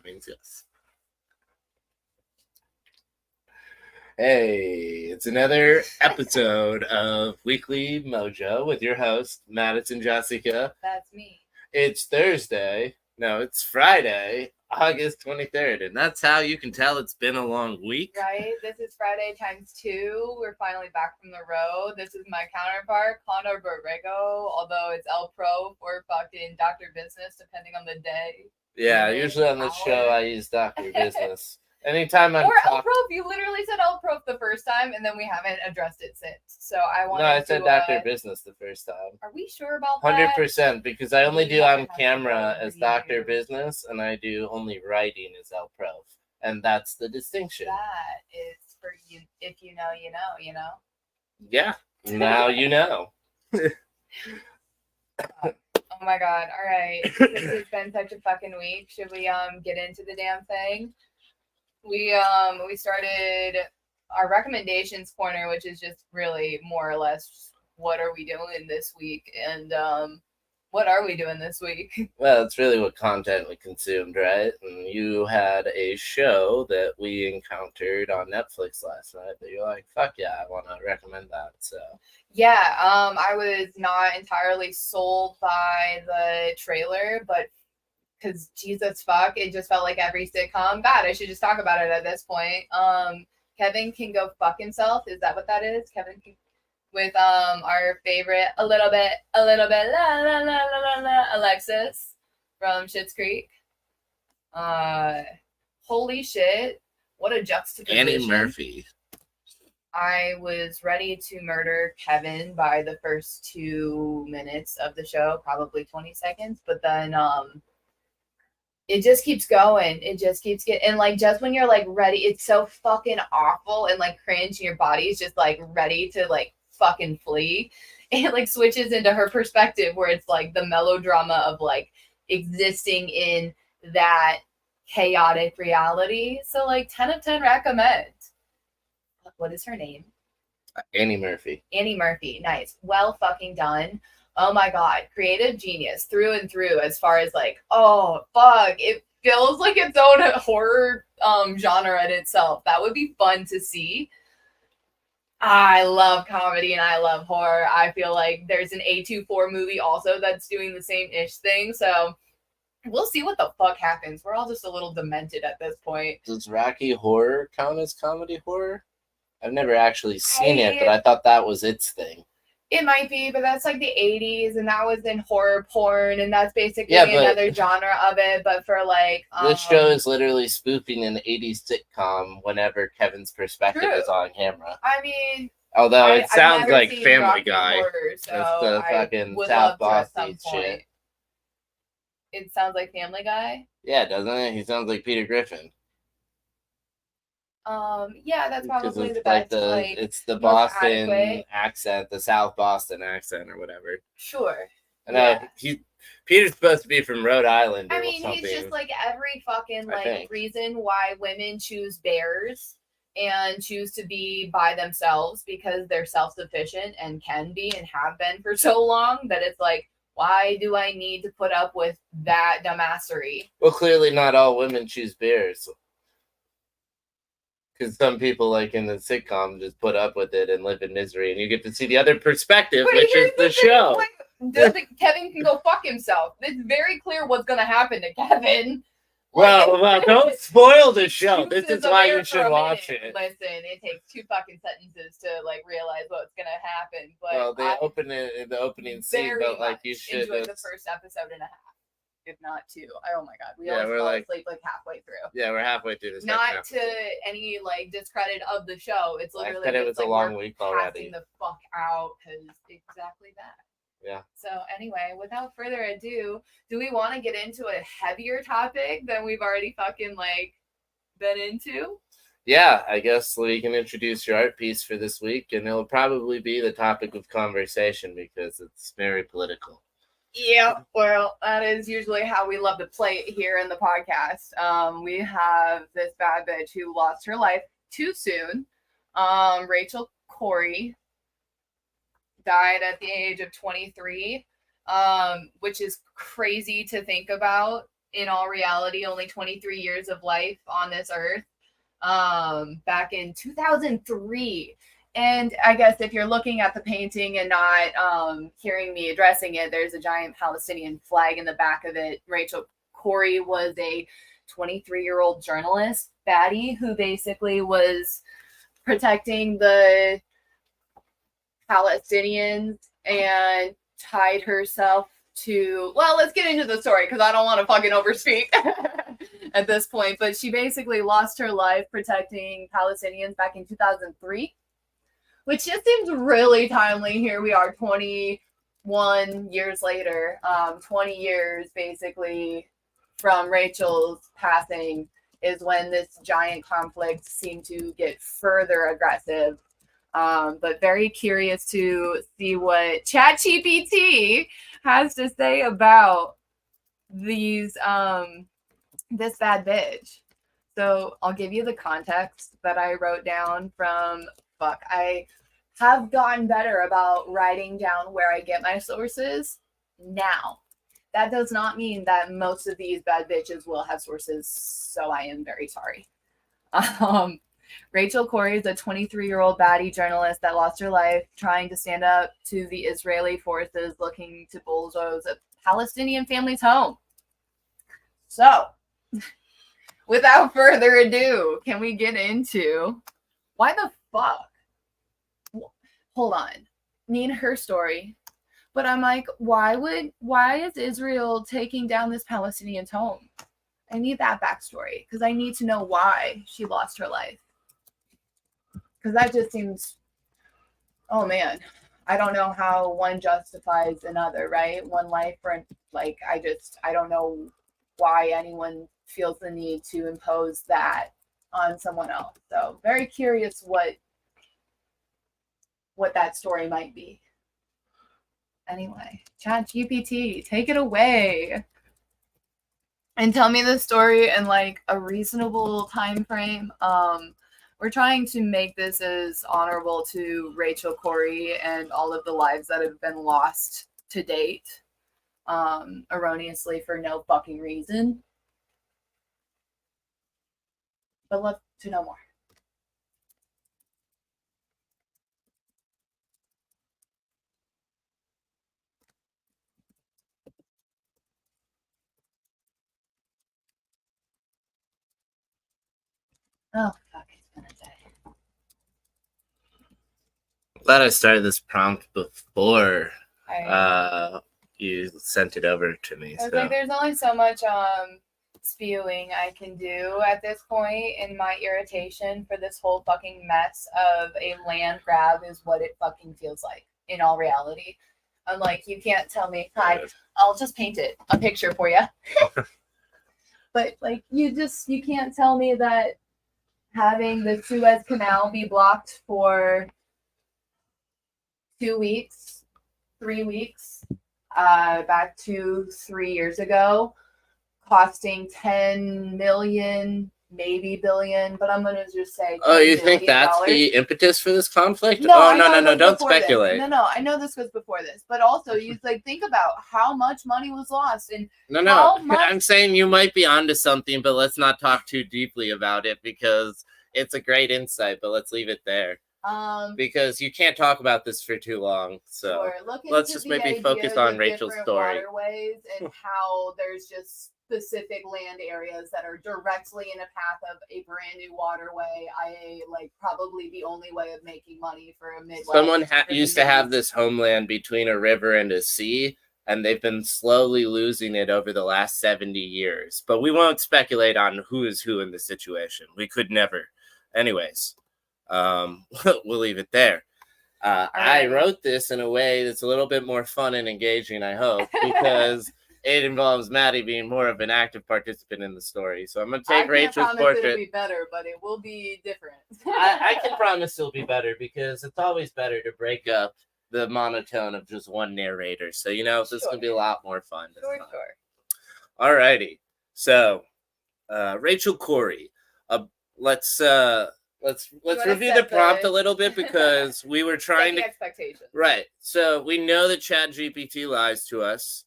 means yes. Hey, it's another episode of Weekly Mojo with your host, Madison Jessica. That's me. It's Thursday. No, it's Friday, August 23rd, and that's how you can tell it's been a long week. Right? This is Friday times 2. We're finally back from the road. This is my counterpart, Connor Borrego, although it's El Pro or fucking Dr. Business, depending on the day. Yeah, usually on this show I use Dr. Business. Anytime I'm or El Prof, you literally said El Prof the first time, and then we haven't addressed it since. So I wanted No, I said Dr. Business the first time. Are we sure about that? 100%, because I only do on camera as Dr. Business, and I do only writing as El Prof. And that's the distinction. That is for you. If you know, you know, you know? Yeah, now you know. Oh my god, alright. This has been such a fucking week. Should we get into the damn thing? We started our recommendations corner, which is just really more or less what are we doing this week, and what are we doing this week? Well, it's really what content we consumed, right? And you had a show that we encountered on Netflix last night that you're like, fuck yeah, I want to recommend that. So yeah, I was not entirely sold by the trailer, but because Jesus fuck, it just felt like every sitcom. God, I should just talk about it at this point. Kevin Can Go Fuck Himself. Is that what that is? Kevin Can, with our favorite a little bit la la la la la la Alexis from Schitt's Creek. Holy shit, what a juxtaposition. Annie Murphy. I was ready to murder Kevin by the first 2 minutes of the show, probably 20 seconds, but then it just keeps going. It just keeps getting, and like just when you're like ready, it's so fucking awful and like cringe, and your body's just like ready to like fucking flee. And it like switches into her perspective where it's like the melodrama of like existing in that chaotic reality. So like 10 of 10 recommend. What is her name? Annie Murphy. Annie Murphy. Nice. Well fucking done. Oh my god. Creative genius through and through, as far as like, oh fuck. It feels like its own horror genre in itself. That would be fun to see. I love comedy and I love horror. I feel like there's an A24 movie also that's doing the same ish thing. So we'll see what the fuck happens. We're all just a little demented at this point. Does Rocky Horror count as comedy horror? I've never actually seen it, but I thought that was its thing. It might be, but that's like the 80s, and that was in horror porn, and that's basically another genre of it, but for like... this show is literally spoofing an 80s sitcom whenever Kevin's perspective is on camera. I mean... Although it sounds like Family Guy. Horror, so it's the fucking South Boston shit. It sounds like Family Guy? Yeah, doesn't it? He sounds like Peter Griffin. Yeah, that's probably the best. It's the Boston accent, the South Boston accent, or whatever. Sure. And Peter's supposed to be from Rhode Island. I mean, he's just like every fucking reason why women choose bears and choose to be by themselves, because they're self-sufficient and can be and have been for so long, that it's like, why do I need to put up with that dumbassery? Well, clearly not all women choose bears. Because some people, like in the sitcom, just put up with it and live in misery, and you get to see the other perspective, which is the show. Kevin Can Go Fuck Himself. It's very clear what's going to happen to Kevin. Well, don't spoil the show. This is why you should watch it. Listen, it takes 2 fucking sentences to like realize what's going to happen. But well, they open it in the opening scene, but like you should enjoy the first episode and a half. If not 2. Oh my god, we always fall asleep like halfway through. Yeah, we're halfway through this. Not to any like discredit of the show. It's literally it was a long week already. The fuck out, because exactly that. Yeah. So anyway, without further ado, do we want to get into a heavier topic than we've already fucking like been into? Yeah, I guess we can introduce your art piece for this week, and it'll probably be the topic of conversation because it's very political. Yeah, well, that is usually how we love to play it here in the podcast. We have this bad bitch who lost her life too soon. Rachel Corrie died at the age of 23, which is crazy to think about. in all reality, only 23 years of life on this earth, back in 2003. And I guess if you're looking at the painting and not hearing me addressing it, there's a giant Palestinian flag in the back of it. Rachel Corrie was a 23-year-old journalist, baddie, who basically was protecting the Palestinians and tied herself to, well, let's get into the story because I don't want to fucking overspeak at this point, but she basically lost her life protecting Palestinians back in 2003, which just seems really timely. Here we are 21 years later, 20 years basically from Rachel's passing is when this giant conflict seemed to get further aggressive. But very curious to see what ChatGPT has to say about these this bad bitch. So I'll give you the context that I wrote down from I have gotten better about writing down where I get my sources now. That does not mean that most of these bad bitches will have sources, so I am very sorry. Rachel Corrie is a 23-year-old baddie journalist that lost her life trying to stand up to the Israeli forces looking to bulldoze a Palestinian family's home. So, without further ado, can we get into why the fuck? Hold on. Me and her story. But I'm like, why is Israel taking down this Palestinian's home? I need that backstory because I need to know why she lost her life. Because that just seems, oh man, I don't know how one justifies another, right? One life for, like, I don't know why anyone feels the need to impose that on someone else. So very curious what that story might be. Anyway, ChatGPT, take it away and tell me the story in like a reasonable time frame. We're trying to make this as honorable to Rachel Corrie and all of the lives that have been lost to date, erroneously for no fucking reason. But love to know more. Oh, fuck, it's been a day. Glad I started this prompt before you sent it over to me. I was like, there's only so much spewing I can do at this point, and my irritation for this whole fucking mess of a land grab is what it fucking feels like in all reality. I'm like, you can't tell me, hi, I'll just paint a picture for you. But like, you can't tell me that having the Suez Canal be blocked for 2 weeks, 3 weeks, back 2-3 years ago, costing 10 million, maybe billion, but I'm gonna just say. Oh, you think that's the impetus for this conflict? No, no, don't speculate. No, I know this was before this, but also you like think about how much money was lost and I'm saying you might be onto something, but let's not talk too deeply about it because it's a great insight. But let's leave it there. Because you can't talk about this for too long, so sure. Let's just maybe focus on Rachel's story. Waterways and how there's just specific land areas that are directly in a path of a brand new waterway, i.e. like probably the only way of making money for a Midwest. Someone used to have this homeland between a river and a sea, and they've been slowly losing it over the last 70 years. But we won't speculate on who is who in the situation. We could never. Anyways, we'll leave it there. I wrote this in a way that's a little bit more fun and engaging, I hope, because it involves Maddie being more of an active participant in the story. So I'm going to take Rachel's portrait. It'll be better, but it will be different. I can promise it'll be better because it's always better to break up the monotone of just one narrator. So, this is going to be a lot more fun. Sure. Alrighty. So, Rachel Corrie. Let's review the prompt a little bit because we were trying to expectations. Right. So we know that ChatGPT lies to us.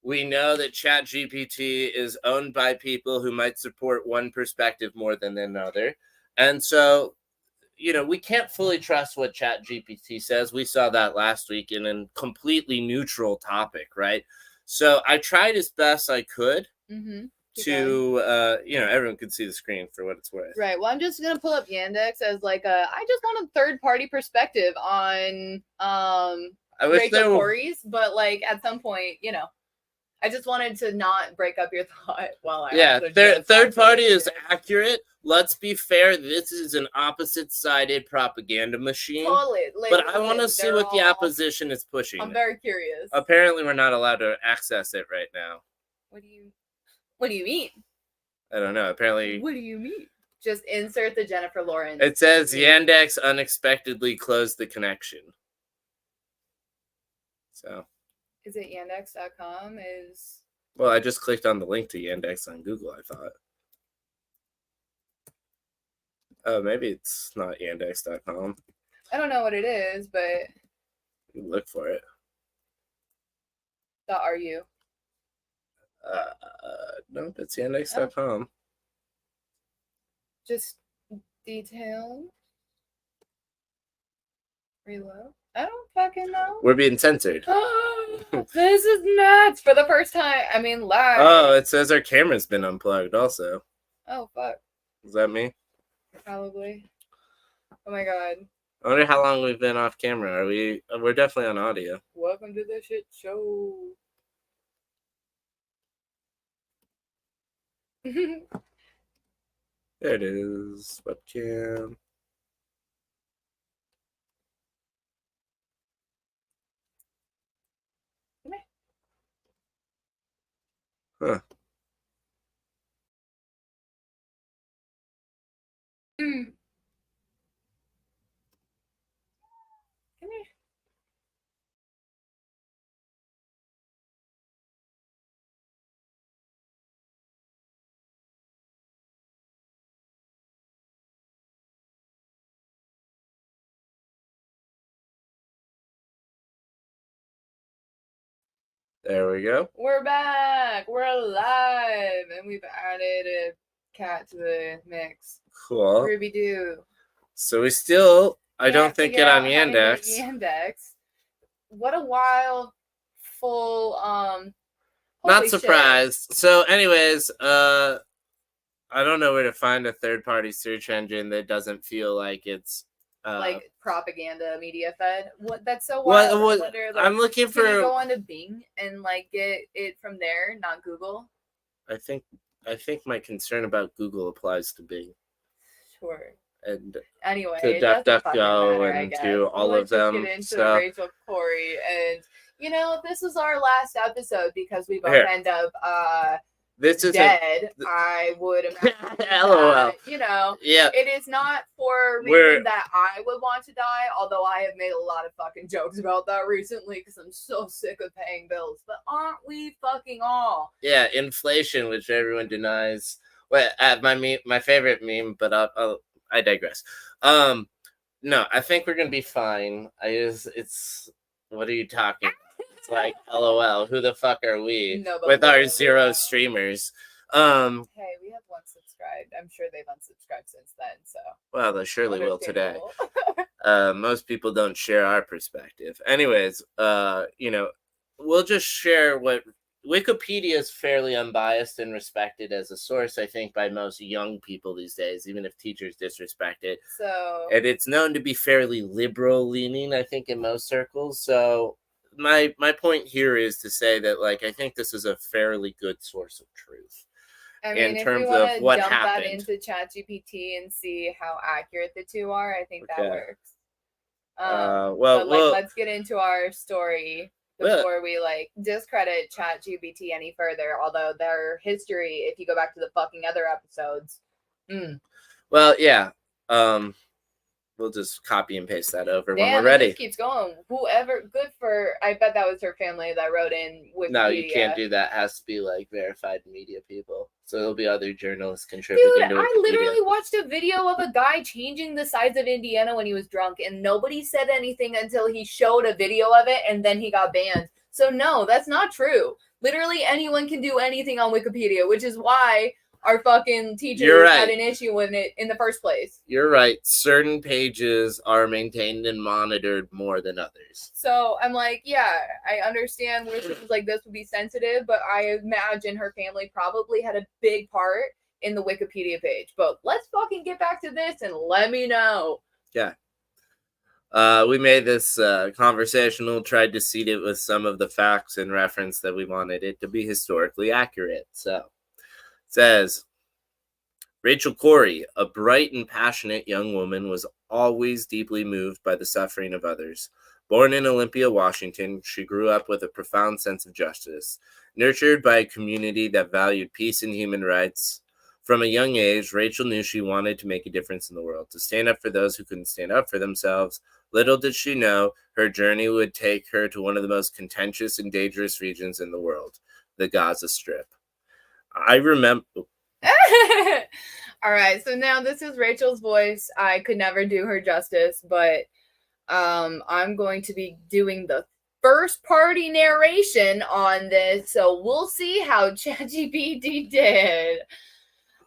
We know that ChatGPT is owned by people who might support one perspective more than another. And so, we can't fully trust what ChatGPT says. We saw that last week in a completely neutral topic, right? So I tried as best I could to, everyone could see the screen for what it's worth. Right. Well, I'm just going to pull up Yandex as like I just want a third-party perspective on I wish Rachel Corey's, but like at some point, I just wanted to not break up your thought while I third party is accurate. Let's be fair. This is an opposite-sided propaganda machine. Totally. But I want to see what the opposition is pushing. I'm very curious. Apparently, we're not allowed to access it right now. What do you mean? I don't know. Apparently. What do you mean? Just insert the Jennifer Lawrence. It says Yandex unexpectedly closed the connection. So. Is it yandex.com? Well, I just clicked on the link to Yandex on Google, I thought. Oh, maybe it's not yandex.com. I don't know what it is, but you look for it. .ru. Nope, it's yandex.com. Just detail. Reload. I don't fucking know. We're being censored. This is nuts for the first time. I mean, live. Oh, it says our camera's been unplugged also. Oh, fuck. Is that me? Probably. Oh my god. I wonder how long we've been off camera. We're definitely on audio. Welcome to the shit show. There it is. Webcam. Huh. Come here. There we go. We're back. We're alive, and we've added a cat to the mix. Cool. Ruby Doo. So we still, I don't think, get on Yandex. Yandex. What a wild, full, Not surprised. Shit. So, anyways, I don't know where to find a third-party search engine that doesn't feel like it's like propaganda media fed. What? That's so wild. I'm looking for. Can you go onto Bing and like get it from there, not Google? I think my concern about Google applies to Bing. Sure. And anyway, to DuckDuckGo and to all of them. Let's get into Rachel Corey, and this is our last episode because we both end up this is dead. I would imagine. LOL. That, yeah. It is not for a reason that I would want to die, although I have made a lot of fucking jokes about that recently because I'm so sick of paying bills. But aren't we fucking all? Yeah, inflation, which everyone denies. Well, my favorite meme, but I digress. No, I think we're gonna be fine. What are you talking about? It's like, LOL, who the fuck are we with our 0 streamers? Hey, we have 1 subscribed. I'm sure they've unsubscribed since then. So well, they surely will today. Most people don't share our perspective. Anyways, we'll just share what Wikipedia is fairly unbiased and respected as a source, I think, by most young people these days, even if teachers disrespect it. And it's known to be fairly liberal leaning, I think, in most circles. So my point here is to say that, like, I think this is a fairly good source of truth. I mean, in terms of what happened. That into ChatGPT and see how accurate the two are, I think that works. Let's get into our story before we discredit ChatGPT any further. Although their history, if you go back to the fucking other episodes, well, yeah. We'll just copy and paste that over when we're ready. It keeps going. Whoever, good for. I bet that was her family that wrote in Wikipedia. No, you can't do that. It has to be verified media people. So there'll be other journalists contributing to Wikipedia. I literally watched a video of a guy changing the sides of Indiana when he was drunk, and nobody said anything until he showed a video of it, and then he got banned. So no, that's not true. Literally anyone can do anything on Wikipedia, which is why our fucking teachers had an issue with it in the first place. You're right. Certain pages are maintained and monitored more than others. So I'm like, yeah, I understand where things like this would be sensitive, but I imagine her family probably had a big part in the Wikipedia page. But let's fucking get back to this and let me know. Yeah. We made this conversational, tried to seed it with some of the facts and reference that we wanted it to be historically accurate. So it says, Rachel Corrie, a bright and passionate young woman, was always deeply moved by the suffering of others. Born in Olympia, Washington, she grew up with a profound sense of justice. Nurtured by a community that valued peace and human rights, from a young age, Rachel knew she wanted to make a difference in the world, to stand up for those who couldn't stand up for themselves. Little did she know her journey would take her to one of the most contentious and dangerous regions in the world, the Gaza Strip. I remember... All right, so now this is Rachel's voice. I could never do her justice, but I'm going to be doing the first party narration on this, so we'll see how ChatGPT did.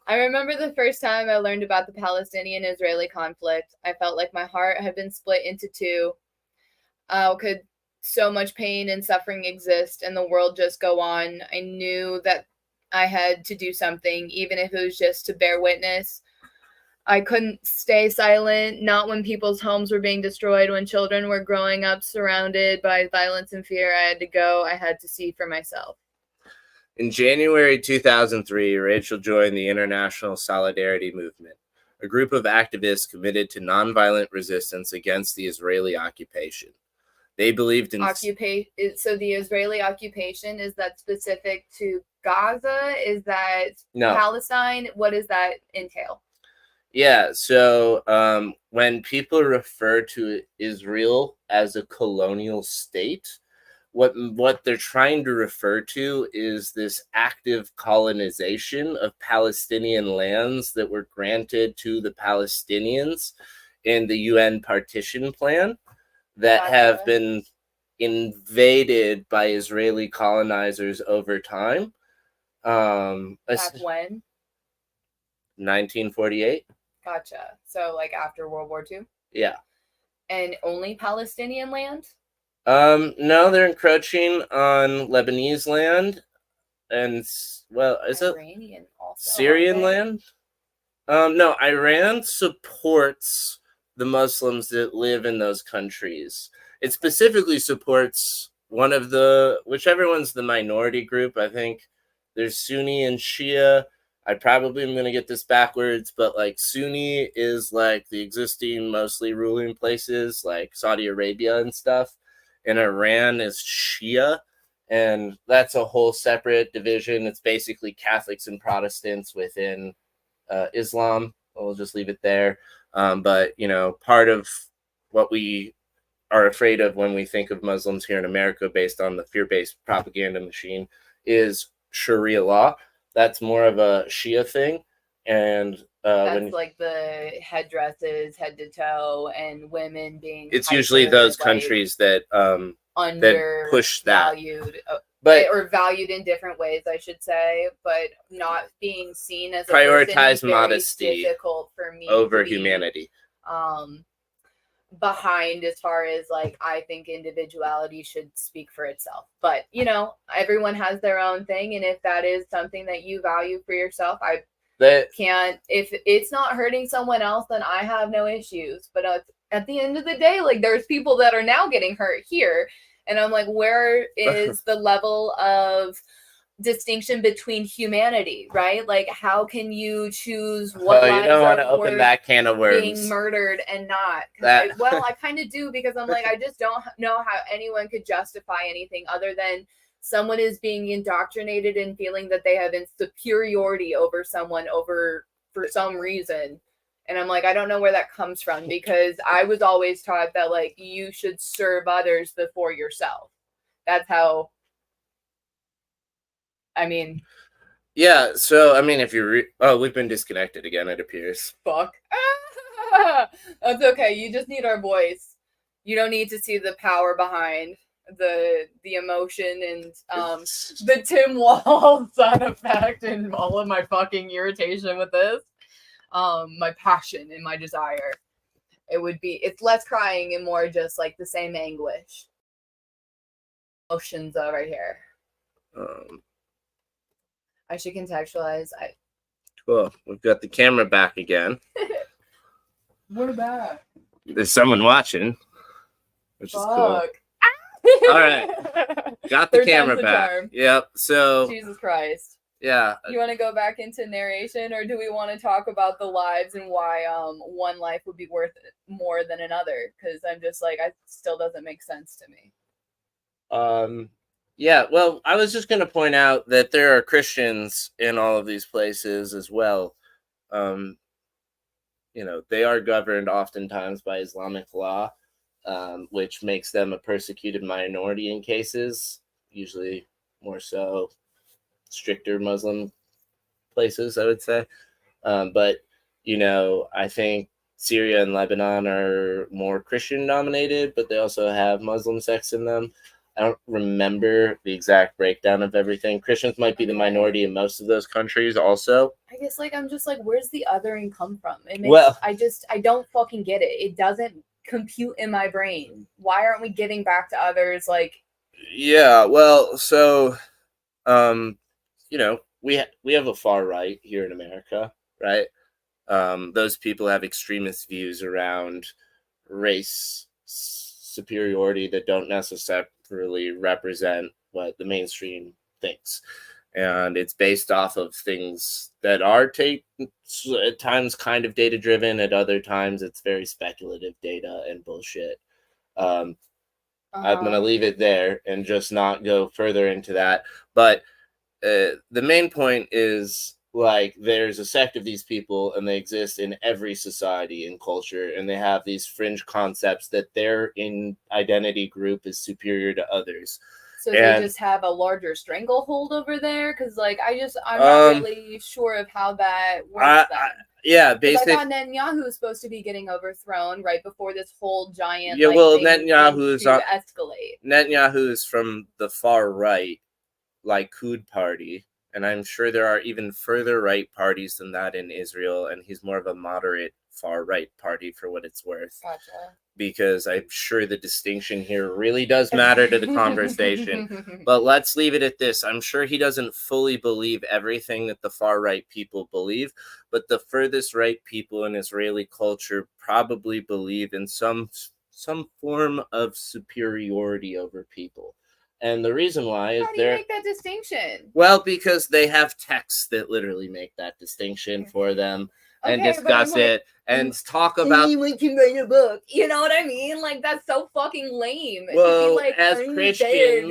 I remember the first time I learned about the Palestinian-Israeli conflict. I felt like my heart had been split into two. Could so much pain and suffering exist and the world just go on? I knew that I had to do something, even if it was just to bear witness. I couldn't stay silent, not when people's homes were being destroyed, when children were growing up surrounded by violence and fear. I had to go. I had to see for myself. In January 2003, Rachel joined the International Solidarity Movement, a group of activists committed to nonviolent resistance against the Israeli occupation. They believed in... So the Israeli occupation, is that specific to Gaza? Is that Palestine? What does that entail? Yeah, so when people refer to Israel as a colonial state, what they're trying to refer to is this active colonization of Palestinian lands that were granted to the Palestinians in the UN partition plan that have been invaded by Israeli colonizers over time. Back when? 1948. Gotcha. So like after World War II? Yeah. And only Palestinian land? No, they're encroaching on Lebanese land and, well, is Iranian it also, Syrian land? No, Iran supports the Muslims that live in those countries. It specifically supports one of the, whichever one's the minority group. I think there's Sunni and Shia. I probably am going to get this backwards, but like Sunni is like the existing mostly ruling places like Saudi Arabia and stuff. And Iran is Shia. And that's a whole separate division. It's basically Catholics and Protestants within Islam. We'll just leave it there. But, you know, part of what we are afraid of when we think of Muslims here in America based on the fear-based propaganda machine is Sharia law. That's more of a Shia thing. And that's like the headdresses, head to toe, and women being... It's usually those countries that that push that. Valued, but or valued in different ways, I should say, but not being seen as a prioritize modesty difficult for me over humanity. Behind, as far as like, I think individuality should speak for itself, but you know, everyone has their own thing, and if that is something that you value for yourself, can't, if it's not hurting someone else, then I have no issues. But at the end of the day, like, there's people that are now getting hurt here, and I'm like, where is the level of distinction between humanity, right? Like, how can you choose what lives you don't want to open that can of worms, being murdered and not? I kind of do, because I'm like, I just don't know how anyone could justify anything other than someone is being indoctrinated and feeling that they have superiority over someone for some reason. And I'm like, I don't know where that comes from, because I was always taught that like you should serve others before yourself. That's how. I mean, yeah. So I mean, if you we've been disconnected again, it appears. Fuck. That's okay. You just need our voice. You don't need to see the power behind. the emotion and the Tim Wall sound effect and all of my fucking irritation with this. My passion and my desire. It's less crying and more just like the same anguish. Emotions right here. I should contextualize. Cool. We've got the camera back again. We're back. There's someone watching, which is cool. All right. Got the camera back. Charm. Yep. So Jesus Christ. Yeah. You want to go back into narration, or do we want to talk about the lives and why one life would be worth more than another? Because I'm just like, it still doesn't make sense to me. Yeah, well, I was just going to point out that there are Christians in all of these places as well. They are governed oftentimes by Islamic law, which makes them a persecuted minority in cases, usually more so stricter Muslim places, I would say. But I think Syria and Lebanon are more Christian dominated, but they also have Muslim sects in them. I don't remember the exact breakdown of everything. Christians might be the minority in most of those countries also. I guess I'm just like, where's the othering come from? I don't fucking get it. It doesn't compute in my brain. Why aren't we giving back to others? Yeah, well, so, we have a far right here in America, right? Those people have extremist views around race superiority that don't necessarily represent what the mainstream thinks. And it's based off of things that are at times kind of data driven. At other times, it's very speculative data and bullshit. I'm going to leave it there and just not go further into that. But the main point is, there's a sect of these people and they exist in every society and culture, and they have these fringe concepts that their identity group is superior to others. So they just have a larger stranglehold over there? Because I'm not really sure of how that works. Yeah, basically. I thought Netanyahu was supposed to be getting overthrown right before this whole giant Netanyahu escalate. Netanyahu is from the far right Likud party. And I'm sure there are even further right parties than that in Israel. And he's more of a moderate far right party for what it's worth. Gotcha. Because I'm sure the distinction here really does matter to the conversation. But let's leave it at this. I'm sure he doesn't fully believe everything that the far right people believe. But the furthest right people in Israeli culture probably believe in some form of superiority over people. And the reason why is how do you make that distinction? Well, because they have texts that literally make that distinction for them and discuss it and talk about. Anyone can write a book. You know what I mean? That's so fucking lame. Well, as Christians,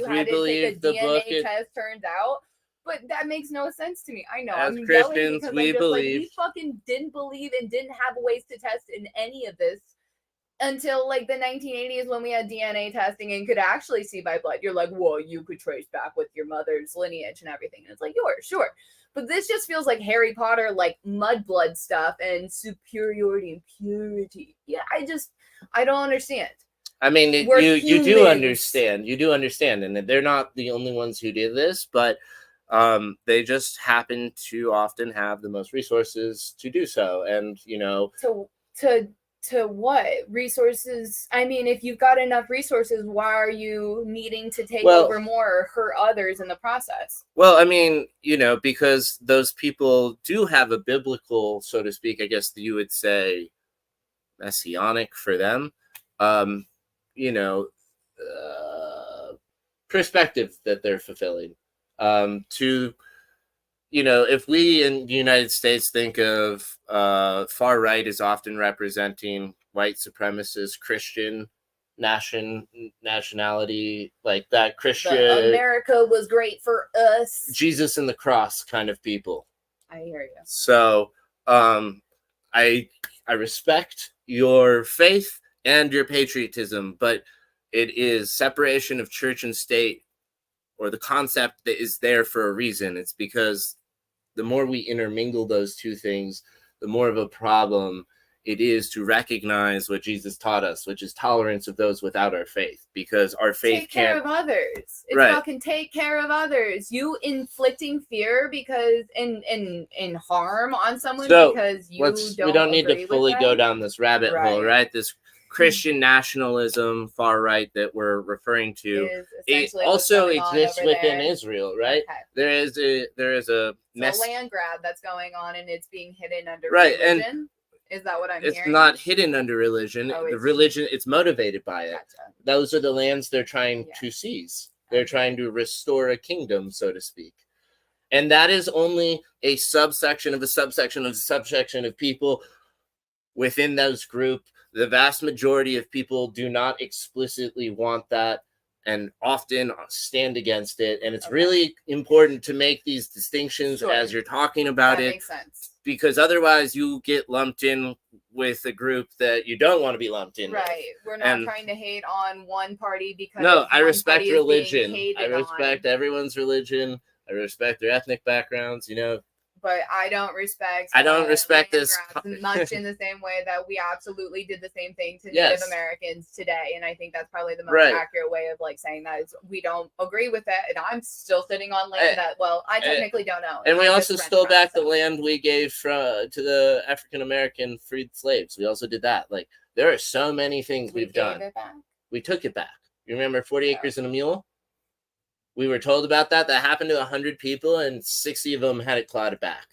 we believe the book. Test turns out. But that makes no sense to me. I know. As Christians, we believe. We fucking didn't believe and didn't have ways to test in any of this until the 1980s, when we had DNA testing and could actually see by blood. You're like, well, you could trace back with your mother's lineage and everything. And it's sure. But this just feels like Harry Potter, mudblood stuff and superiority and purity. Yeah, I don't understand. I mean, you do understand. You do understand. And they're not the only ones who did this, but they just happen to often have the most resources to do so. And, to what resources? I mean, if you've got enough resources, why are you needing to take over more or hurt others in the process? Well, I mean, because those people do have a biblical, so to speak, I guess you would say, messianic for them, perspective that they're fulfilling. If we in the United States think of far right as often representing white supremacist Christian nationality, that Christian America was great for us, Jesus and the cross kind of people. I hear you. So I respect your faith and your patriotism, but it is separation of church and state, or the concept that is there for a reason. It's because the more we intermingle those two things, the more of a problem it is to recognize what Jesus taught us, which is tolerance of those without our faith, because our faith take care can't. of others. It's Right. fucking take care of others. You inflicting fear because in harm on someone So because you we don't need to agree fully with go them. down this rabbit hole, Right. right? This Christian nationalism, far right, that we're referring to, Is it essentially what's also going on exists over within there. Israel, right? Okay. There is a It's a land grab that's going on, and it's being hidden under Right, and religion. Is that what I'm it's hearing? not hidden under religion. Oh, The it's- religion, it's motivated by it. Gotcha. Those are the lands they're trying Yeah. to seize. They're Okay. trying to restore a kingdom, so to speak. And that is only a subsection of a subsection of a subsection of people within those group. The vast majority of people do not explicitly want that and often stand against it. And it's Okay. really important to make these distinctions Sure. as you're talking about That it, makes sense. because otherwise you get lumped in with a group that you don't want to be lumped in with. Right. We're not And- trying to hate on one party because No, I one respect party is being religion. hated I respect on, everyone's religion. I respect their ethnic backgrounds, you know. but I don't respect. I don't respect land this grabs much in the same way that we absolutely did the same thing to Yes. Native Americans today, and I think that's probably the most Right. accurate way of like saying that is we don't agree with that, and I'm still sitting on land that I technically don't own. And we I also just rent stole from, back the so. land we gave to the African American freed slaves. We also did that. Like, there are so many things We we've gave done. it back. We took it back. You remember 40 Yeah. acres and a mule? We were told about that. That happened to 100 people, and 60 of them had it clawed back.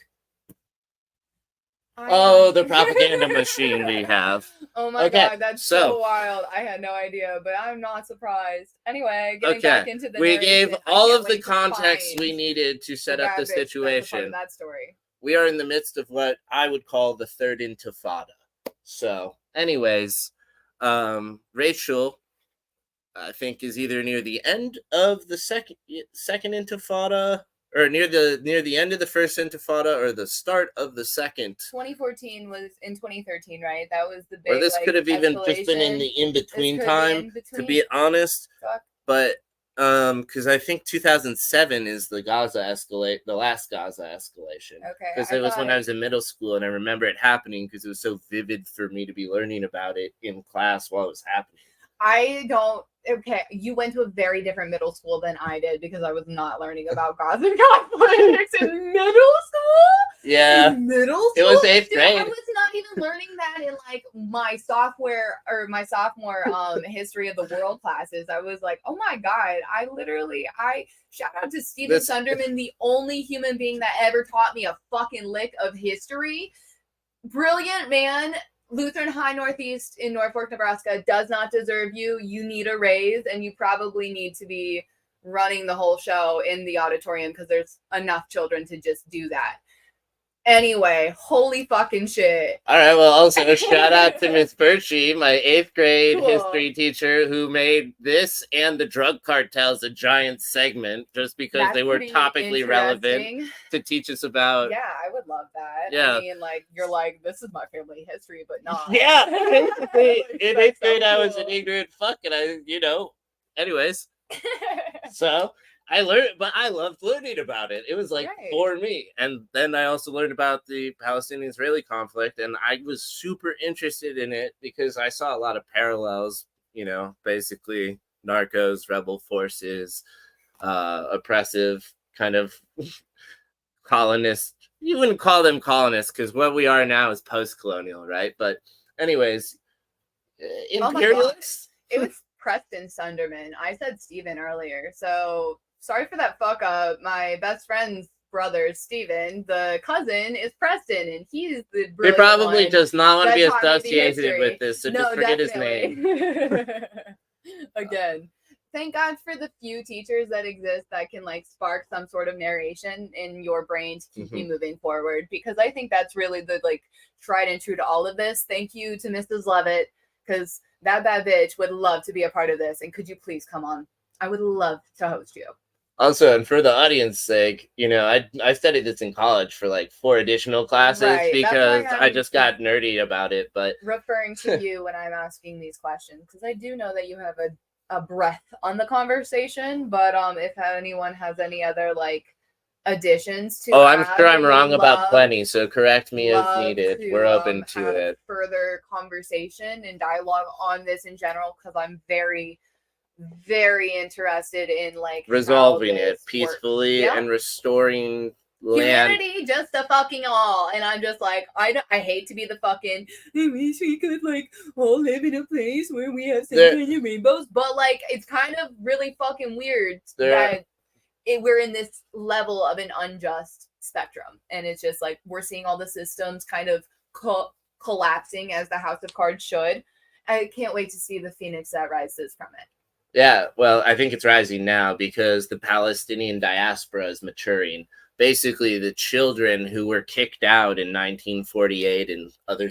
Oh, the propaganda machine we have. Oh my Okay, god, that's so- so wild. I had no idea, but I'm not surprised. Anyway, getting back into the We narration, gave I all can't of the wait to context find we needed to set the up the rabbits that's a part situation. of that story. We are in the midst of what I would call the third intifada. So, anyways, Rachel, I think, is either near the end of the second intifada, or near the end of the first intifada, or the start of the second. 2014 was in 2013, right? That was the big. Or this could have even just been in escalation. the in-between This could be time, in to between. be honest. Fuck. But because I think 2007 is the last Gaza escalation. Okay. Because it was when I was in middle school, and I remember it happening because it was so vivid for me to be learning about it in class while it was happening. I don't. Okay, you went to a very different middle school than I did because I was not learning about Gaza conflicts in middle school. Yeah, In middle school, it was 8th Dude, grade. I was not even learning that in like my sophomore history of the world classes. I was like, oh my god, I shout out to Steven Sunderman, the only human being that ever taught me a fucking lick of history. Brilliant man. Lutheran High Northeast in Norfolk, Nebraska does not deserve you. You need a raise, and you probably need to be running the whole show in the auditorium because there's enough children to just do that. Anyway, holy fucking shit. All right, well, also shout out to Miss Birchie, my 8th grade Cool. history teacher, who made this and the drug cartels a giant segment just because That's they were pretty topically relevant interesting. to teach us about. Yeah, I would love that. Yeah. I mean, like, you're like, this is my family history, but not. Yeah, basically, in 8th That's so grade, I was cool. an ignorant fuck, and anyways. So I learned, but I loved learning about it. It was like Right. for me. And then I also learned about the Palestinian-Israeli conflict, and I was super interested in it because I saw a lot of parallels, basically narcos, rebel forces, oppressive kind of colonists. You wouldn't call them colonists because what we are now is post-colonial, right? But anyways, imperialists. It was Preston Sunderman. I said Steven earlier, so sorry for that fuck up. My best friend's brother, Steven, the cousin is Preston, and he's the He brilliant probably one does not want to that be taught me the associated history. with this, so just forget his name. Again, thank God for the few teachers that exist that can like spark some sort of narration in your brain to keep you moving forward, because I think that's really the like tried and true to all of this. Thank you to Mrs. Levitt, because that bad bitch would love to be a part of this, and could you please come on? I would love to host you. Also, and for the audience sake, I studied this in college for like 4 additional classes, Right, that's because why I I'm just got nerdy about it. But referring to you when I'm asking these questions, because I do know that you have a breath on the conversation. But if anyone has any other like additions to Oh, I'm add, sure I'm we wrong would about plenty, so correct me as love needed. to We're open to have it. further conversation and dialogue on this in general, because I'm very, very interested in like Resolving how it this peacefully works. and restoring land. Humanity, just the fucking all. And I'm just like, I hate to be the fucking, I wish we could like all live in a place where we have sunshine and rainbows, but like it's kind of really fucking weird that we're in this level of an unjust spectrum, and it's just like we're seeing all the systems kind of collapsing as the House of Cards should. I can't wait to see the phoenix that rises from it. Yeah, well, I think it's rising now because the Palestinian diaspora is maturing. Basically, the children who were kicked out in 1948 and other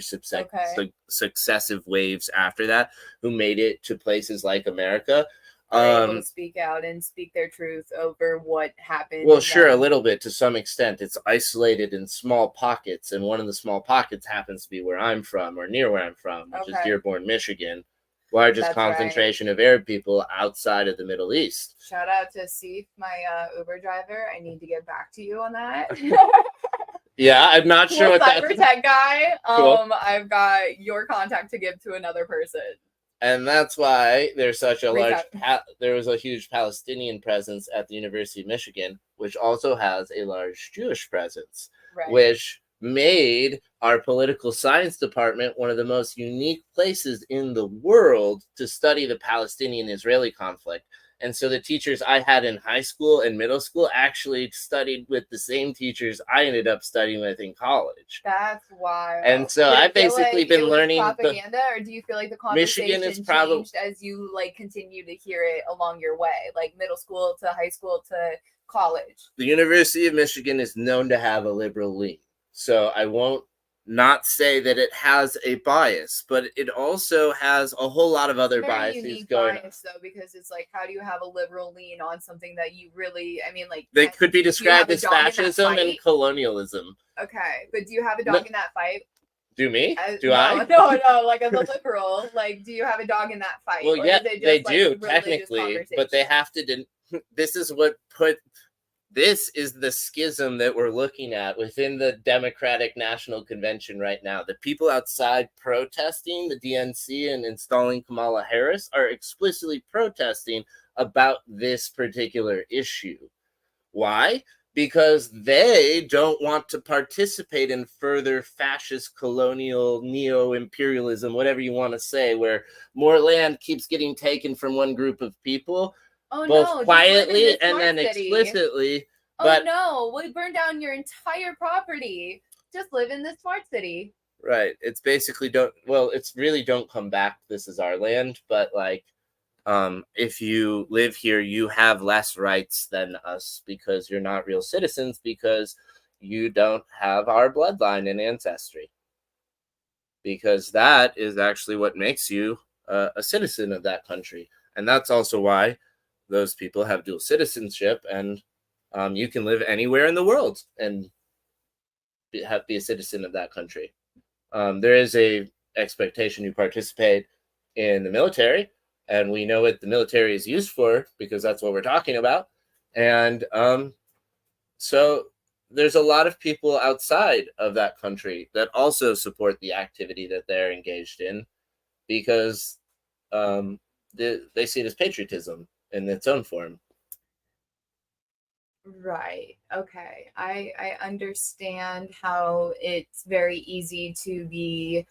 successive waves after that, who made it to places like America, are able to speak out and speak their truth over what happened. Well, sure, a little bit to some extent. It's isolated in small pockets, and one of the small pockets happens to be where I'm from, or near where I'm from, which is Dearborn, Michigan. Largest concentration of Arab people outside of the Middle East. Shout out to Seif, my Uber driver. I need to get back to you on that. Yeah, I'm not sure what that cyber tech guy. Cool. I've got your contact to give to another person. And that's why there's such a there was a huge Palestinian presence at the University of Michigan, which also has a large Jewish presence, which made our political science department one of the most unique places in the world to study the Palestinian-Israeli conflict. And so the teachers I had in high school and middle school actually studied with the same teachers I ended up studying with in college. That's wild. And so I've basically been learning propaganda, or do you feel like the conversation changed as you like continue to hear it along your way, like middle school to high school to college? The University of Michigan is known to have a liberal lean. So I won't not say that it has a bias, but it also has a whole lot of other biases going on. Though, because it's like, how do you have a liberal lean on something that you really, I mean, like they could be described as fascism and colonialism. Okay, but do you have a dog in that fight? Do me? I? No. Like as a liberal, like, do you have a dog in that fight? Well, yeah, they do technically, but they have to. This is what put. This is the schism that we're looking at within the Democratic National Convention right now. The people outside protesting the DNC and installing Kamala Harris are explicitly protesting about this particular issue. Why? Because they don't want to participate in further fascist, colonial, neo-imperialism, whatever you want to say, where more land keeps getting taken from one group of people. Both quietly and then explicitly. But no, we burn down your entire property. Just live in the smart city. Right. It's basically it's really don't come back. This is our land. But like, if you live here, you have less rights than us because you're not real citizens, because you don't have our bloodline and ancestry. Because that is actually what makes you a citizen of that country. And that's also why those people have dual citizenship, and you can live anywhere in the world and be a citizen of that country. There is a expectation you participate in the military, and we know what the military is used for because that's what we're talking about. And so there's a lot of people outside of that country that also support the activity that they're engaged in because they see it as patriotism in its own form. Right. Okay. I understand how it's very easy to be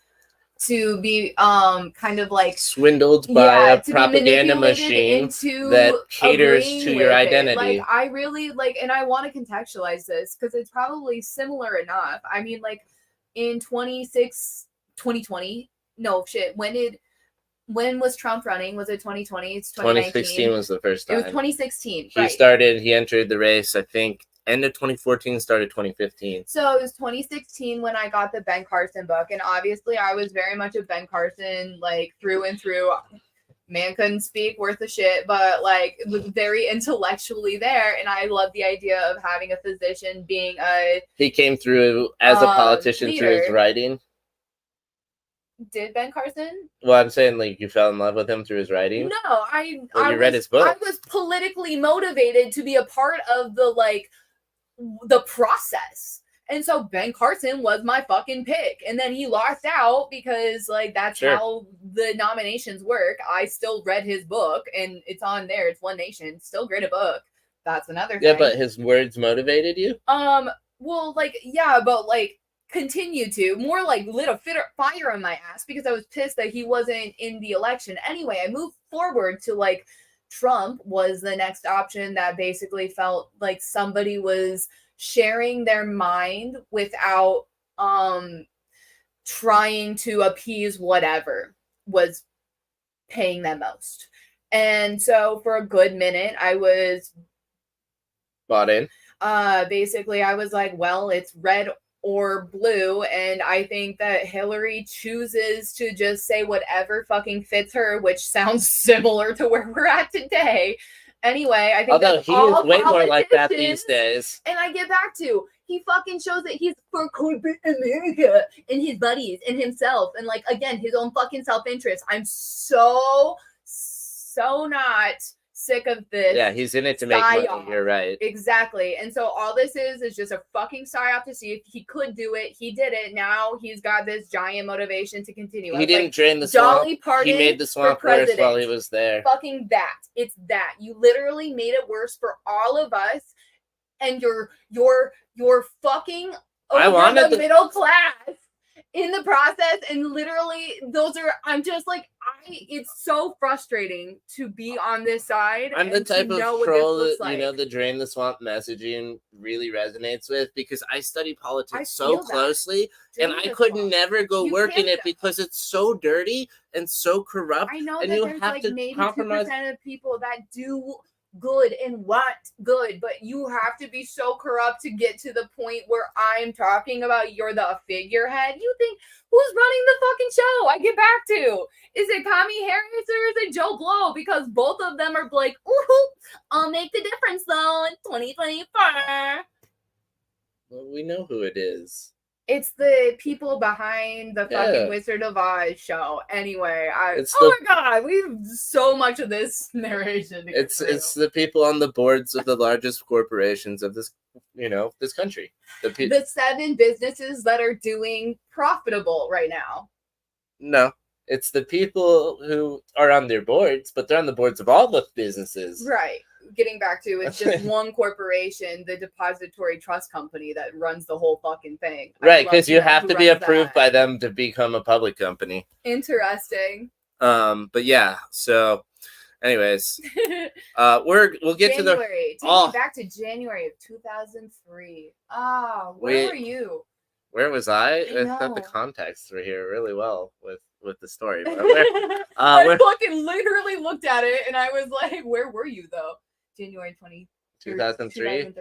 kind of like swindled by a propaganda machine that caters to your identity. Like I really like, and I want to contextualize this because it's probably similar enough. I mean, like in 2020, no shit. When was Trump running? Was it 2020? It's 2016 was the first time. It was 2016. He entered the race, I think, end of 2014, started 2015. So it was 2016 when I got the Ben Carson book. And obviously I was very much a Ben Carson, like through and through. Man couldn't speak worth a shit, but like was very intellectually there. And I love the idea of having a physician being he came through as a politician through his writing. Did Ben Carson? Well, I'm saying like you fell in love with him through his writing. No, I read his book. I was politically motivated to be a part of the like the process. And so Ben Carson was my fucking pick. And then he lost out because, like, that's how the nominations work. I still read his book, and it's on there. It's One Nation. Still great a book. That's another thing. Yeah, but his words motivated you? Well, like, yeah, but, like, continue to. More like lit a fire on my ass because I was pissed that he wasn't in the election. Anyway, I moved forward to, like, Trump was the next option that basically felt like somebody was sharing their mind without trying to appease whatever was paying them most. And so for a good minute I was bought in. Basically I was like, well, it's red or blue, and I think that Hillary chooses to just say whatever fucking fits her, which sounds similar to where we're at today. Anyway, I think although he is way more like that these days. And I get back to, he fucking shows that he's for corporate America and his buddies and himself, and, like, again, his own fucking self-interest. I'm so not sick of this. Yeah, he's in it to make money. You're right. Exactly. And so all this is just a fucking psyop to see if he could do it. He did it. Now he's got this giant motivation to continue. He didn't drain the swamp. He made the swamp worse while he was there. Fucking that. It's that. You literally made it worse for all of us, and you're fucking over the middle class in the process. And literally I'm just like, it's so frustrating to be on this side. I'm the type of troll that, like, the drain the swamp messaging really resonates with, because I study politics so closely, and I could never go work in it because it's so dirty and so corrupt. I know and that you there's have like to maybe compromise. 2% of people that do good and want good, but you have to be so corrupt to get to the point where I'm talking about you're the figurehead. You think, who's running the fucking show? I get back to, is it Kamala Harris or is it Joe Blow? Because both of them are like, ooh, I'll make the difference though in 2024. Well, we know who it is. It's the people behind the fucking Wizard of Oz show. Anyway, my god, we have so much of this narration. It's the people on the boards of the largest corporations of this, this country. The 7 businesses that are doing profitable right now. No, it's the people who are on their boards, but they're on the boards of all the businesses. Right. Getting back to, it's just one corporation, the depository trust company, that runs the whole fucking thing. Right, because you have to be approved by them to become a public company. Interesting. But yeah, so anyways, we'll get to the back to January of 2003. Where were you? Where was I thought the contexts were here really well with the story. But I fucking literally looked at it and I was like, where were you though? January 2003.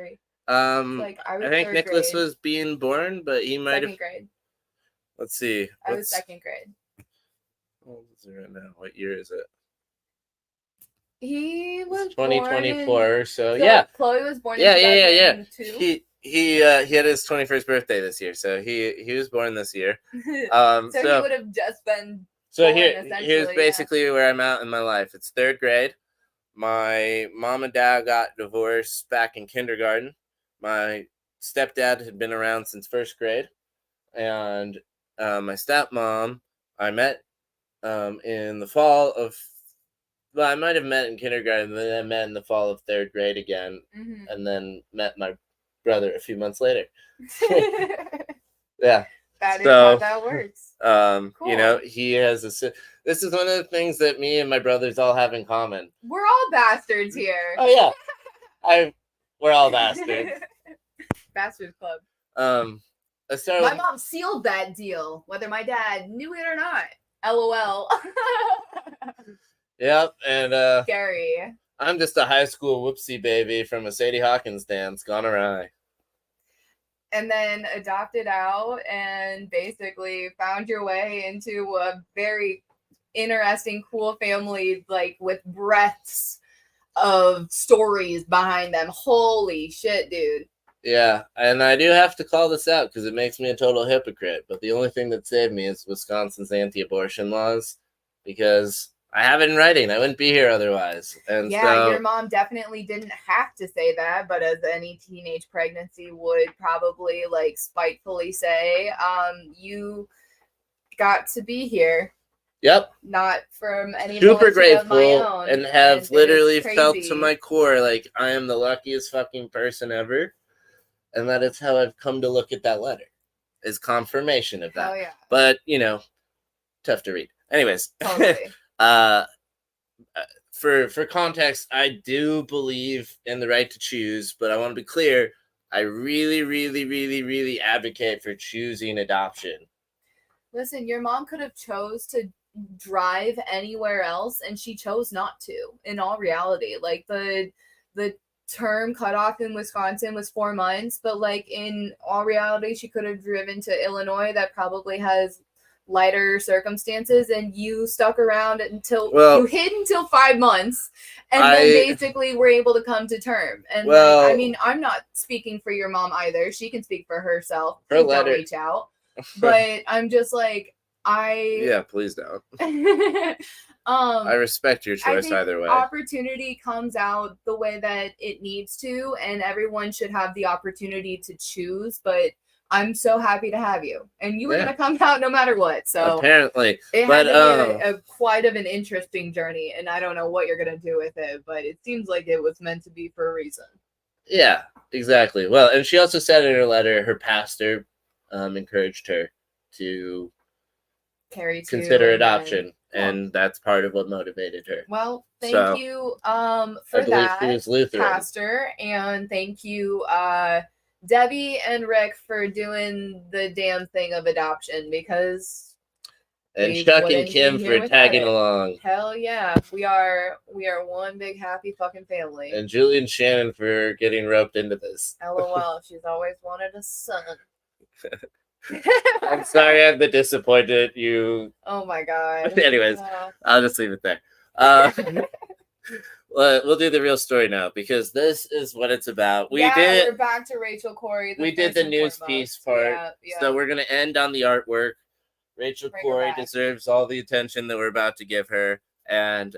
Like, I think Nicholas was being born, but he might have. 2nd grade. Let's see. I was 2nd grade. What is it right now? What year is it? He was 2024. So yeah, Chloe was born. Yeah. He had his 21st birthday this year, so he was born this year. So he would have just been. So here's basically where I'm at in my life. It's 3rd grade. My mom and dad got divorced back in kindergarten. My stepdad had been around since 1st grade, and my stepmom I met in the fall of. Well, I might have met in kindergarten, then I met in the fall of 3rd grade again, and then met my brother a few months later. Yeah. That is how that works. Cool. He has this is one of the things that me and my brothers all have in common. We're all bastards here. Oh yeah. We're all bastards. Bastards Club. My mom sealed that deal, whether my dad knew it or not. LOL. Yep, and scary. I'm just a high school whoopsie baby from a Sadie Hawkins dance gone awry. And then adopted out and basically found your way into a very interesting, cool family, like with breadths of stories behind them. Holy shit, dude. Yeah, and I do have to call this out because it makes me a total hypocrite. But the only thing that saved me is Wisconsin's anti-abortion laws, because I have it in writing. I wouldn't be here otherwise. And Yeah, so, your mom definitely didn't have to say that, but as any teenage pregnancy would probably like spitefully say, you got to be here, yep, not from any super volition of my grateful own. and have it is literally felt to my crazy. core like I am the luckiest fucking person ever. And that is how I've come to look at that letter, is confirmation of that. Hell yeah. But, tough to read. Anyways, Totally. For context, I do believe in the right to choose, but I want to be clear. I really, really, really, really advocate for choosing adoption. Listen, your mom could have chose to drive anywhere else, and she chose not to. In all reality, like the term cutoff in Wisconsin was 4 months, but like in all reality, she could have driven to Illinois that probably has lighter circumstances, and you stuck around until you hid until 5 months, and then basically were able to come to term. And like, I mean, I'm not speaking for your mom either. She can speak for herself. Please don't reach out. But I'm just like, yeah, please don't. I respect your choice either way. Opportunity comes out the way that it needs to, and everyone should have the opportunity to choose. But I'm so happy to have you, and you were gonna come out no matter what. So apparently, it had to be a quite of an interesting journey, and I don't know what you're gonna do with it, but it seems like it was meant to be for a reason. Yeah, exactly. Well, and she also said in her letter, her pastor encouraged her to consider adoption, and that's part of what motivated her. Well, thank you for that, pastor, and thank you Debbie and Rick for doing the damn thing of adoption, because and Chuck and Kim for tagging along. Hell yeah, we are one big happy fucking family. And Julie and Shannon for getting roped into this. LOL, she's always wanted a son. I'm sorry I'm the disappointed you. Oh my god. Anyways, I'll just leave it there. We'll do the real story now, because this is what it's about. We're back to Rachel Corrie. We did the news piece part, so we're gonna end on the artwork. Rachel Corrie deserves all the attention that we're about to give her. And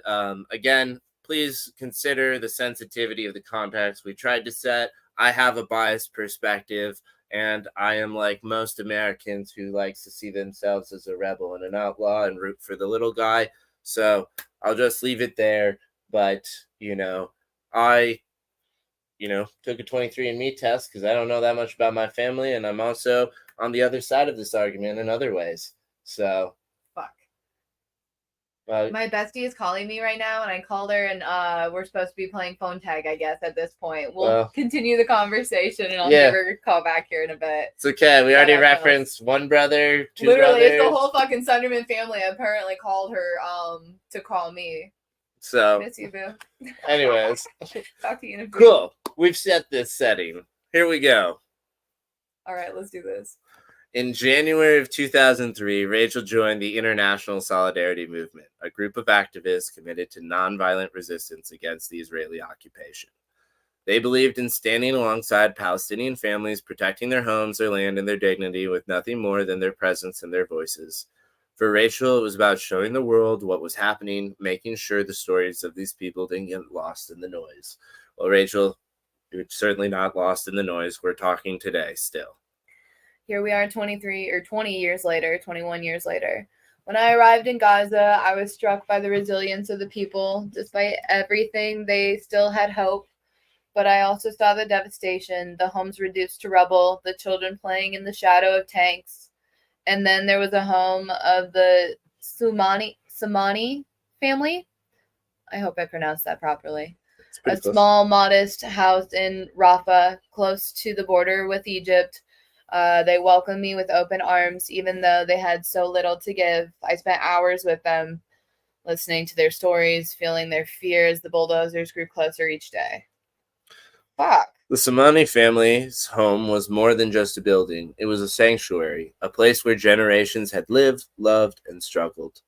again, please consider the sensitivity of the context we tried to set. I have a biased perspective, and I am like most Americans who likes to see themselves as a rebel and an outlaw and root for the little guy. So I'll just leave it there. But, I, took a 23andMe test because I don't know that much about my family. And I'm also on the other side of this argument in other ways. So. Fuck. My bestie is calling me right now, and I called her, and we're supposed to be playing phone tag, I guess, at this point. We'll continue the conversation, and I'll give her a call back here in a bit. It's okay. We already referenced one brother, two Literally, brothers. it's the whole fucking Sunderman family apparently called her to call me. So, miss you, boo. Anyways. Talk to you in a bit. Cool. We've set this setting. Here we go. All right, let's do this. In January of 2003, Rachel joined the International Solidarity Movement, a group of activists committed to nonviolent resistance against the Israeli occupation. They believed in standing alongside Palestinian families, protecting their homes, their land, and their dignity with nothing more than their presence and their voices. For Rachel, it was about showing the world what was happening, making sure the stories of these people didn't get lost in the noise. Well, Rachel, you're certainly not lost in the noise. We're talking today still. Here we are 21 years later. When I arrived in Gaza, I was struck by the resilience of the people. Despite everything, they still had hope. But I also saw the devastation, the homes reduced to rubble, the children playing in the shadow of tanks. And then there was a home of the Samani family. I hope I pronounced that properly. A small, modest house in Rafah, close to the border with Egypt. They welcomed me with open arms, even though they had so little to give. I spent hours with them, listening to their stories, feeling their fear as the bulldozers grew closer each day. Fuck. The Samani family's home was more than just a building. It was a sanctuary, a place where generations had lived, loved, and struggled.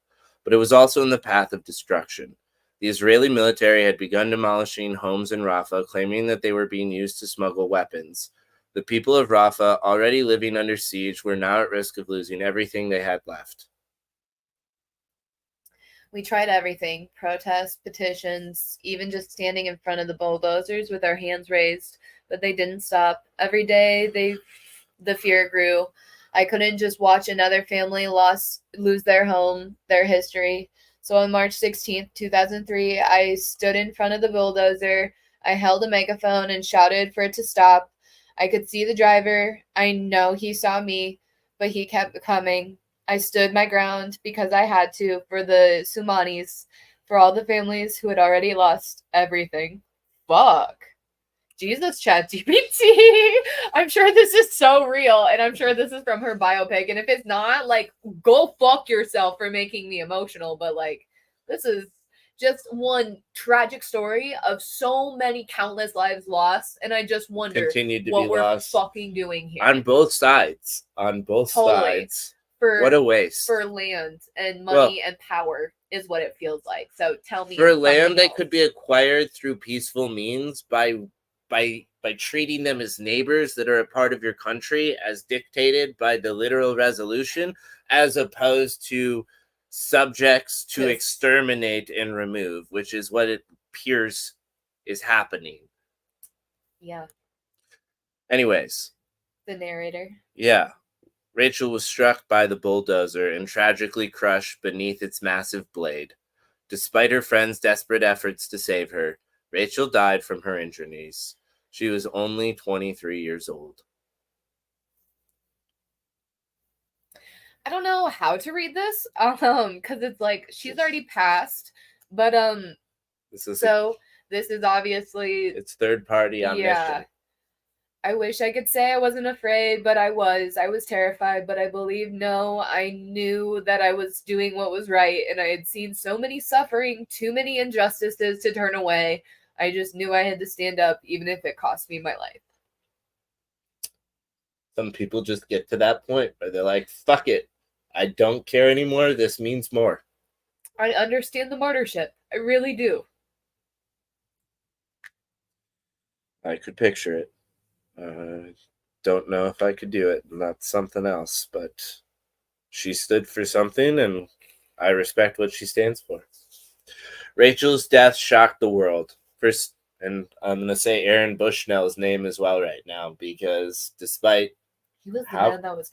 But it was also in the path of destruction. The Israeli military had begun demolishing homes in Rafah, claiming that they were being used to smuggle weapons. The people of Rafah, already living under siege, were now at risk of losing everything they had left. We tried everything: protests, petitions, even just standing in front of the bulldozers with our hands raised, but they didn't stop. Every day the fear grew. I couldn't just watch another family lose their home, their history. So on March 16th, 2003, I stood in front of the bulldozer. I held a megaphone and shouted for it to stop. I could see the driver. I know he saw me, but he kept coming. I stood my ground because I had to, for the Sumanis, for all the families who had already lost everything. Fuck. Jesus, ChatGPT. I'm sure this is so real, and I'm sure this is from her biopic. And if it's not, like, go fuck yourself for making me emotional. But like, this is just one tragic story of so many countless lives lost, and I just wonder Continued to what be we're lost fucking doing here. on both sides. On both Totally. sides. For what a waste. for land and money and power is what it feels like. So tell me, for land something that else. could be acquired through peaceful means by treating them as neighbors that are a part of your country as dictated by the literal resolution, as opposed to subjects to Yes. exterminate and remove, which is what it appears is happening. Yeah. Anyways. The narrator. Yeah. Rachel was struck by the bulldozer and tragically crushed beneath its massive blade. Despite her friends' desperate efforts to save her, Rachel died from her injuries. She was only 23 years old. I don't know how to read this, because it's like she's already passed, but this is obviously it's third party omniscient. Yeah. I wish I could say I wasn't afraid, but I was. I was terrified, but I believe no. I knew that I was doing what was right, and I had seen so many suffering, too many injustices to turn away. I just knew I had to stand up, even if it cost me my life. Some people just get to that point where they're like, fuck it. I don't care anymore. This means more. I understand the martyrship. I really do. I could picture it. Don't know if I could do it, and that's something else, but she stood for something, and I respect what she stands for. Rachel's death shocked the world. First, and I'm going to say Aaron Bushnell's name as well right now, because despite he was the man that was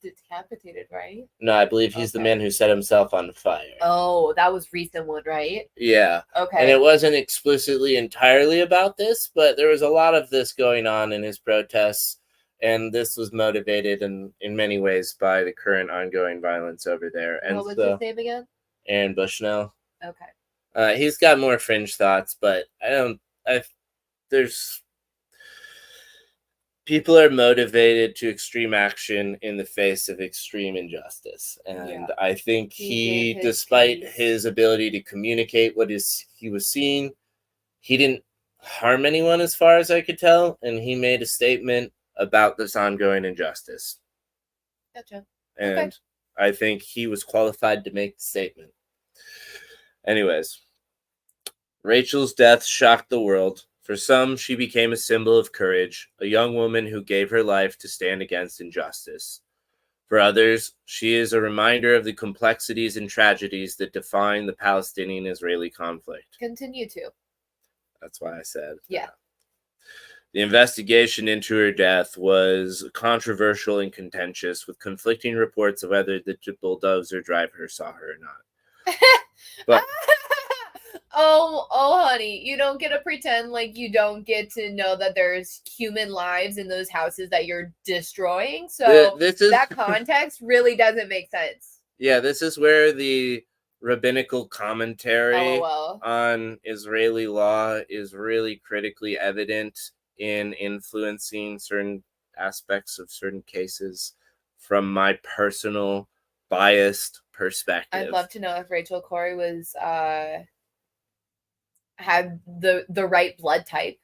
decapitated, right? No, I believe he's the man who set himself on fire. Oh, that was recent one, right? Yeah. Okay. And it wasn't explicitly entirely about this, but there was a lot of this going on in his protests, and this was motivated in many ways by the current ongoing violence over there. And what was his name again? Aaron Bushnell. Okay. He's got more fringe thoughts, but people are motivated to extreme action in the face of extreme injustice. And I think he despite his ability to communicate what he was seeing, he didn't harm anyone as far as I could tell. And he made a statement about this ongoing injustice. Gotcha. And I think he was qualified to make the statement. Anyways, Rachel's death shocked the world. For some, she became a symbol of courage, a young woman who gave her life to stand against injustice. For others, she is a reminder of the complexities and tragedies that define the Palestinian-Israeli conflict. Continue to. That's why I said. Yeah. The investigation into her death was controversial and contentious, with conflicting reports of whether the bulldozer driver saw her or not. But Oh, honey, you don't get to pretend like you don't get to know that there's human lives in those houses that you're destroying. So that context really doesn't make sense. Yeah, this is where the rabbinical commentary on Israeli law is really critically evident in influencing certain aspects of certain cases from my personal biased perspective. I'd love to know if Rachel Corrie was had the right blood type.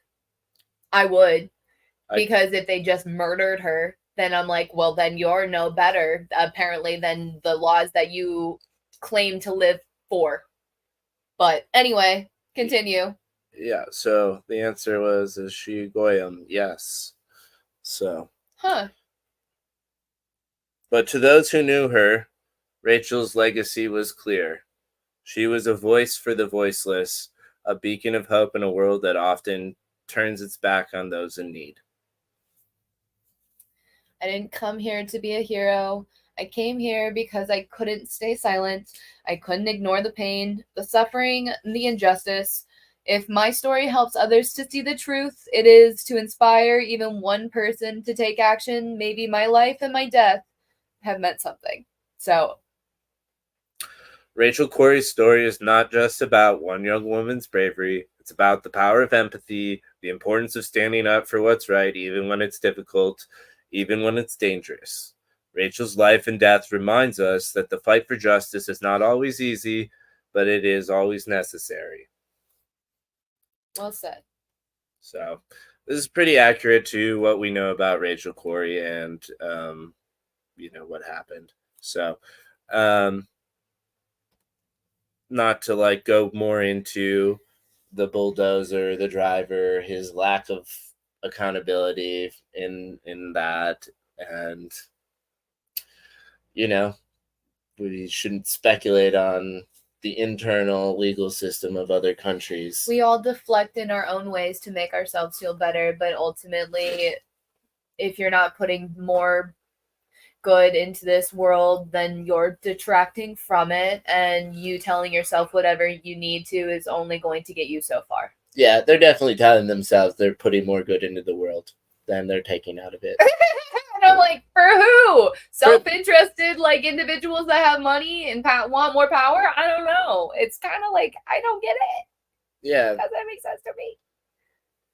I would, because if they just murdered her, then I'm like, well, then you're no better apparently than the laws that you claim to live for. But anyway, continue. Yeah, so the answer was, is she Goyim? Yes. So. But to those who knew her, Rachel's legacy was clear. She was a voice for the voiceless, a beacon of hope in a world that often turns its back on those in need. I didn't come here to be a hero. I came here because I couldn't stay silent. I couldn't ignore the pain, the suffering, and the injustice. If my story helps others to see the truth, it is to inspire even one person to take action. Maybe my life and my death have meant something. So, Rachel Corrie's story is not just about one young woman's bravery. It's about the power of empathy, the importance of standing up for what's right, even when it's difficult, even when it's dangerous. Rachel's life and death reminds us that the fight for justice is not always easy, but it is always necessary. well said. So this is pretty accurate to what we know about Rachel Corrie and, what happened. So, not to like go more into the bulldozer, the driver, his lack of accountability in that, and we shouldn't speculate on the internal legal system of other countries. We all deflect in our own ways to make ourselves feel better, but ultimately, if you're not putting more good into this world, then you're detracting from it, and you telling yourself whatever you need to is only going to get you so far. Yeah, they're definitely telling themselves they're putting more good into the world than they're taking out of it. And I'm like, for who? Self-interested, like individuals that have money and want more power? I don't know. It's kind of like, I don't get it. Yeah. Does that make sense to me?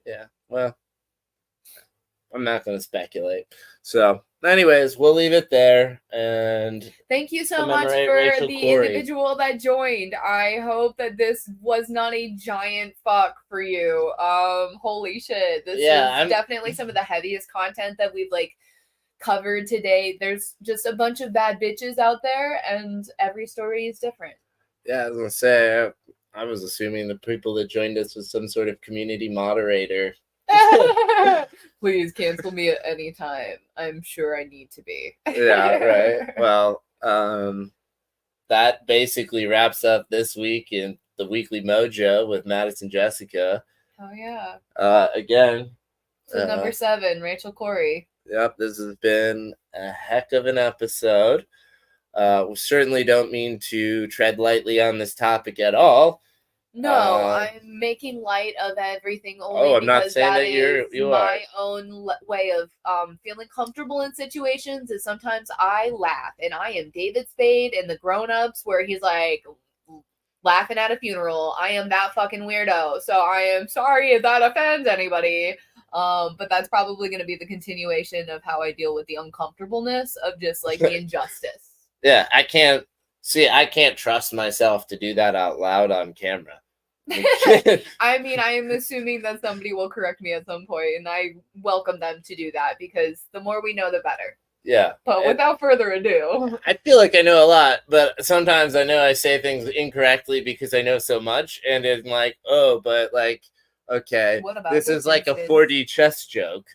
Yeah, well, I'm not going to speculate. So, anyways, we'll leave it there. And thank you so much for Rachel the Corrie. individual that joined. I hope that this was not a giant fuck for you. Holy shit. This is definitely some of the heaviest content that we've covered today. There's just a bunch of bad bitches out there, and every story is different. Yeah, I was going to say, I was assuming the people that joined us was some sort of community moderator. Please cancel me at any time. I'm sure I need to be. Yeah, right. Well, that basically wraps up this week in the weekly Mojo with Madison Jessica. Oh yeah. Again. So number 7, Rachel Corrie. Yep, this has been a heck of an episode. We certainly don't mean to tread lightly on this topic at all. No, I'm making light of everything only I'm not saying that you are. My own way of feeling comfortable in situations is sometimes I laugh, and I am David Spade in The Grown-Ups where he's like laughing at a funeral. I am that fucking weirdo, so I am sorry if that offends anybody. But that's probably going to be the continuation of how I deal with the uncomfortableness of just the injustice. Yeah, I can't trust myself to do that out loud on camera. I mean, I am assuming that somebody will correct me at some point, and I welcome them to do that because the more we know, the better. Yeah. But without further ado, I feel like I know a lot, but sometimes I know I say things incorrectly because I know so much, and it's like, okay, this is like a 4D chess joke,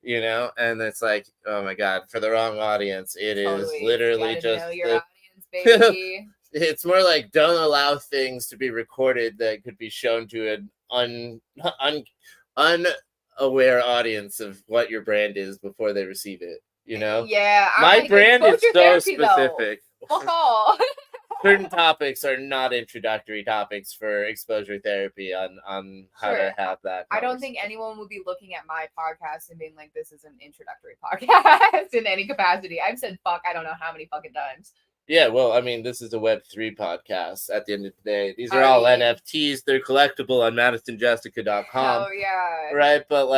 and it's like, oh my god, for the wrong audience, it is literally just know your audience, baby. It's more like don't allow things to be recorded that could be shown to an unaware audience of what your brand is before they receive it. Yeah, my brand is so specific. Fuck all. Certain topics are not introductory topics for exposure therapy on how to have that. I don't think anyone would be looking at my podcast and being like, this is an introductory podcast in any capacity. I've said fuck I don't know how many fucking times. Yeah, well, I mean, this is a Web3 podcast at the end of the day. These are all NFTs. They're collectible on MadisonJessica.com. Oh, yeah. Right, but,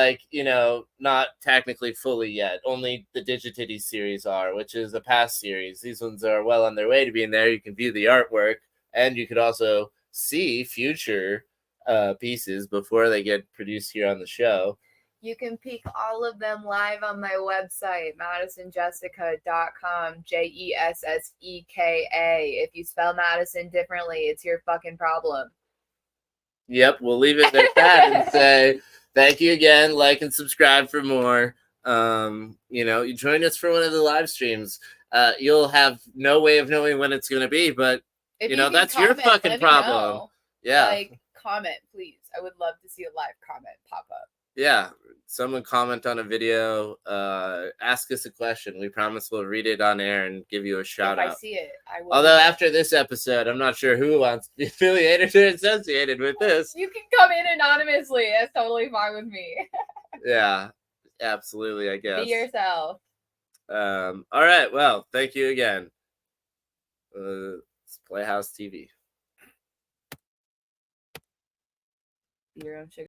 not technically fully yet. Only the Digitity series are, which is a past series. These ones are well on their way to being there. You can view the artwork, and you could also see future pieces before they get produced here on the show. You can peek all of them live on my website, MadisonJessica.com, JESSEKA. If you spell Madison differently, it's your fucking problem. Yep, we'll leave it at that and say thank you again. Like and subscribe for more. You join us for one of the live streams. You'll have no way of knowing when it's going to be, but If You know, can that's your comment, fucking let me problem. know. Yeah. Like, comment, please. I would love to see a live comment pop up. Yeah. Someone comment on a video, ask us a question. We promise we'll read it on air and give you a shout If out. I see it, I will. Although after this episode, I'm not sure who wants to be affiliated or associated with this. You can come in anonymously. That's totally fine with me. Yeah, absolutely, I guess. Be yourself. All right, well, thank you again. It's Playhouse TV. Be your own sugar.